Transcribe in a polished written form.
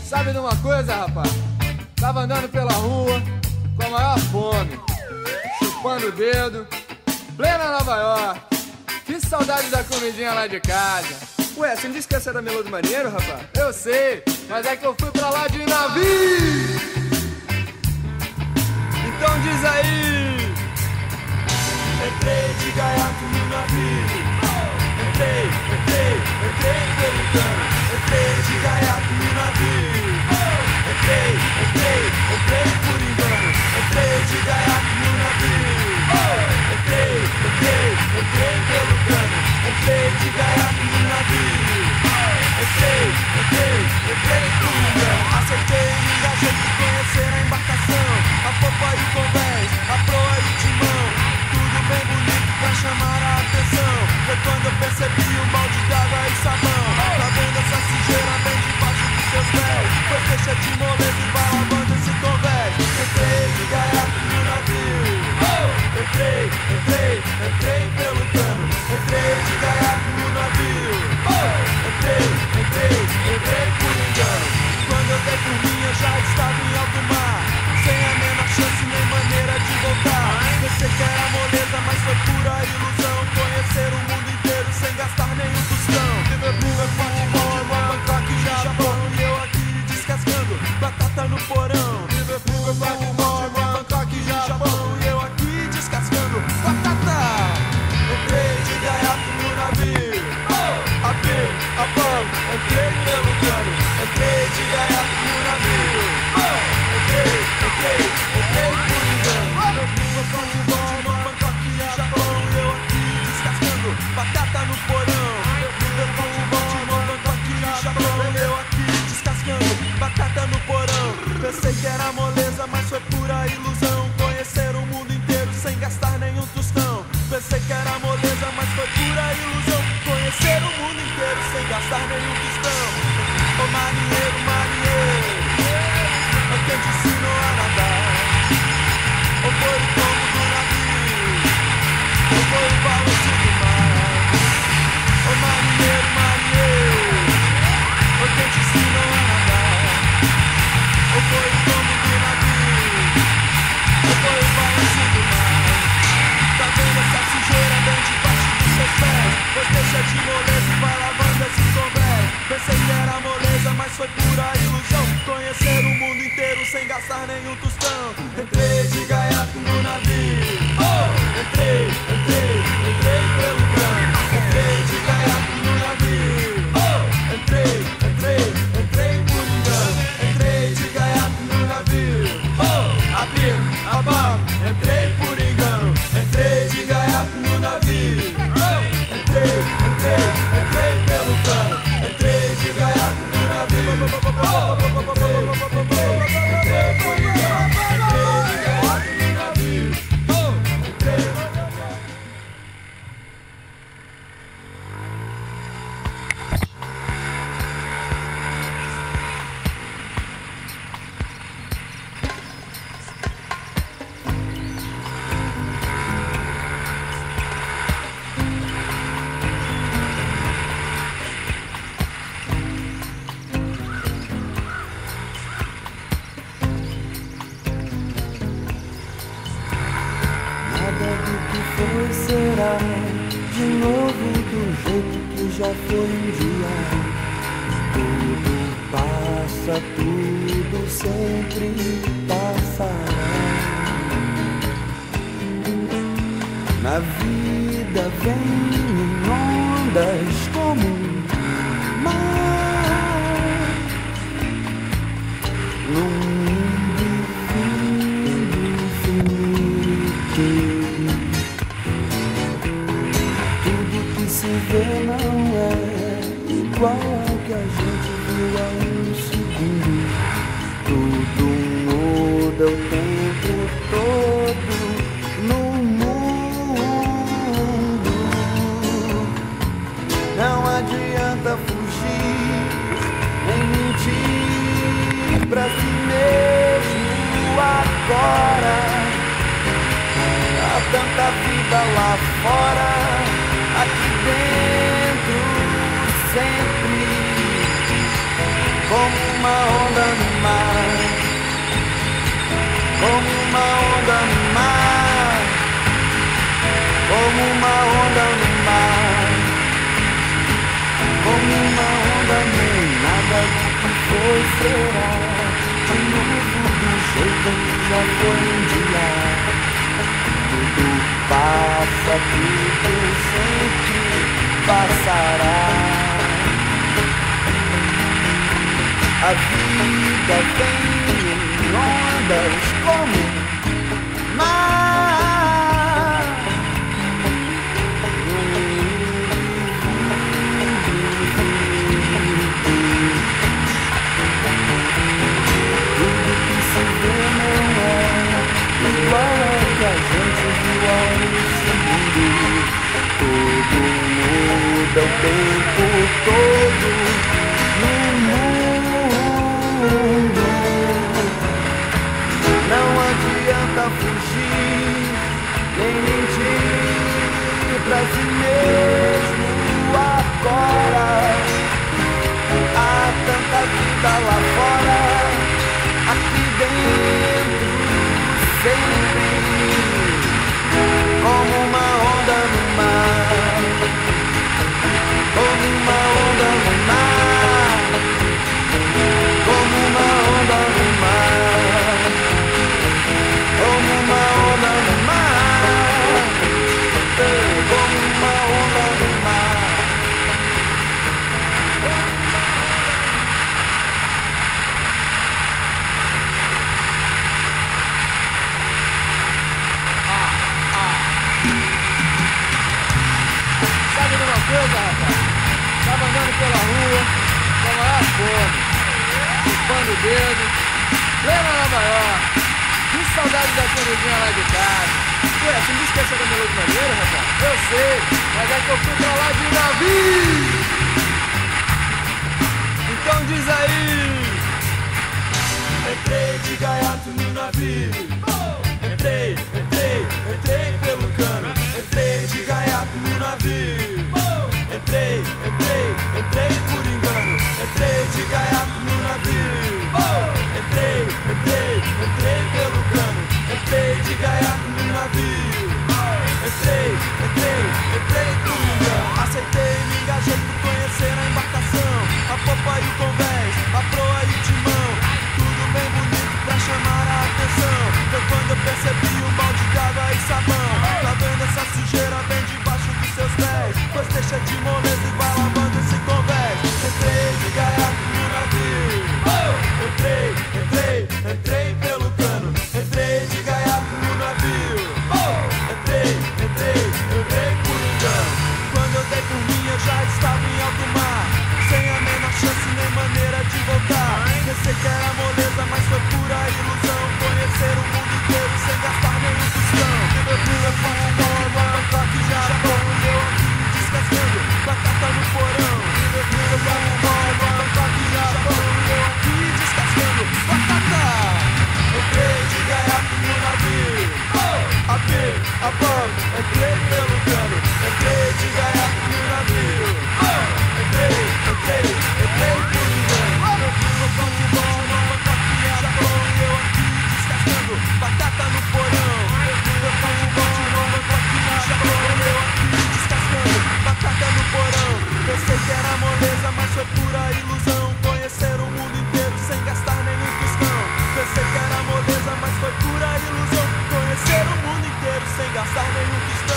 Sabe de uma coisa, rapaz? Tava andando pela rua com a maior fome, chupando o dedo, plena Nova York. Que saudade da comidinha lá de casa. Ué, você não disse que essa era Melô do Marinheiro, rapaz? Eu sei, mas é que eu fui pra lá de navio. Então diz aí. Entrei de gaiato no navio. Entrei pelo cano. Entrei de gaiato no navio. Entrei por engano. Entrei de gaiato no navio. Entrei pelo cano. Entrei de gaiato no navio. Entrei por engano. Acertei, me engajei por conhecer a embarcação, a popa e o convés, a proa e o timão. Tudo bem bonito pra chamar a atenção. Foi quando eu percebi um balde d'água e sabão. Tá vendo essa sujeira bem debaixo dos seus pés? Foi feixa de moleza e balabando esse convés. Entrei de gaiato no navio. Entrei pelo cano. Entrei de gaiato no navio. Entrei por engano. Quando eu dei por mim eu já estava em alto mar, sem a menor chance nem maneira de voltar. Pensei que era moleza, mas foi pura ilusão. Conhecer o mundo inteiro sem gastar nenhum tostão. Liverpool é forte igual Bangkok e Japão, e eu aqui descascando batata no porão. Liverpool é forte igual Bangkok e Japão, e eu aqui descascando batata. Entrei de gaiato no navio. Entrei pelo cano. Entrei de gaiato no navio. Entrei por engano. Liverpool é forte igual Bangkok e Japão, e eu aqui descascando batata no porão. Liverpool é forte igual Bangkok e Japão, e eu aqui descascando batata no porão. Pensei que era moleza, mas foi pura ilusão. Conhecer o mundo inteiro sem gastar nenhum tostão. Pensei que era moleza, mas foi pura ilusão. Conhecer o mundo inteiro sem gastar nenhum tostão. Ô marinheiro, é quem te ensinou a nadar? Ou foi o tombo do navio? Ou foi o balanço do mar? Ô marinheiro, é quem te ensinou a nadar? Ou foi o tombo do navio? Ou foi o balanço do mar? Tá vendo essa sujeira bem debaixo dos seus pés? Pois deixa de moleza e vai lavando esse convés. Pensei que era moleza, mas foi pura ilusão. Conhecer o mundo inteiro sem gastar nenhum tostão. Entrei de gaiato no navio. Entrei pelo cano. Entrei de gaiato no navio. Entrei por engano. Entrei de gaiato no navio. Entrei por engano. Entrei de gaiato no navio. Entrei pelo cano. Entrei de gaiato no navio. Entrei por engano. Entrei de gaiato no navio. Será de novo do jeito que já foi um dia. Tudo passa, tudo sempre passará. Na vida vem em ondas como um mar. Num mundo infinito. Se vê não é igual ao que a gente viu há um segundo. Tudo muda o tempo todo no mundo. Não adianta fugir nem mentir pra si mesmo agora. Há tanta vida lá fora. Aqui dentro acontecerá de novo do jeito que já foi um dia. Tudo passa, tudo sempre passará. A vida vem em ondas como mar. Tudo que se vê não é igual ao que a gente viu ao segundo. Tudo muda o tempo todo no mundo. Não adianta fugir, nem mentir pra si mesmo agora. Há tanta vida lá fora, aqui dentro sempre, como uma onda no mar, como uma onda no mar, como uma onda no mar, como uma onda no mar, como uma onda no mar. Sabe de uma coisa, rapaz? Tava andando pela rua, com a maior fome, chupando o dedo, plena Nova York. Que saudade da comidinha lá de casa. Ué, você não esqueceu da Melô de Maneiro, rapaz? Eu sei, mas é que eu fui pra lá de navio. Então diz aí. Entrei de gaiato no navio. Entrei pelo cano. Entrei de gaiato no navio. Entrei por engano. Entrei de gaiato no navio. Entrei pelo cano. Entrei de gaiato no navio. Entrei por engano. Aceitei, me engajei por conhecer a embarcação, a popa e o convés, a proa e o timão. Tudo bem bonito pra chamar a atenção. Foi quando eu percebi um balde de água e sabão. Tá vendo essa sujeira bem debaixo dos seus pés? Pois deixa de moleza e vai lavando esse convés. Entrei de gaiato no navio. Entrei pelo cano. Entrei de gaiato no navio. Entrei por engano. Quando eu dei por mim eu já estava em alto mar, sem a menor chance nem maneira de voltar. Pensei que era moleza, mas foi pura ilusão. Conhecer o mundo inteiro sem gastar nenhum tostão. Eu fui levando bola, toque já bom. Eu aqui me descascando, batata no porão. Eu fui levando bola, toque já bom. Eu aqui descascando, batata. Entrei de gaiato no navio. A bom, entrei pelo cano. Entrei de gaiato no navio. Entrei por engano. Eu fui levando bola, toque já bom. Eu aqui descascando, batata no porão. Eu fui levando bola, toque já bom. Eu aqui descascando, batata no porão. Pensei que era moleza, mas foi pura ilusão. Conhecer o mundo inteiro sem gastar nenhum tostão. Pensei que era moleza, mas foi pura ilusão. Conhecer o mundo inteiro sem gastar nenhum tostão.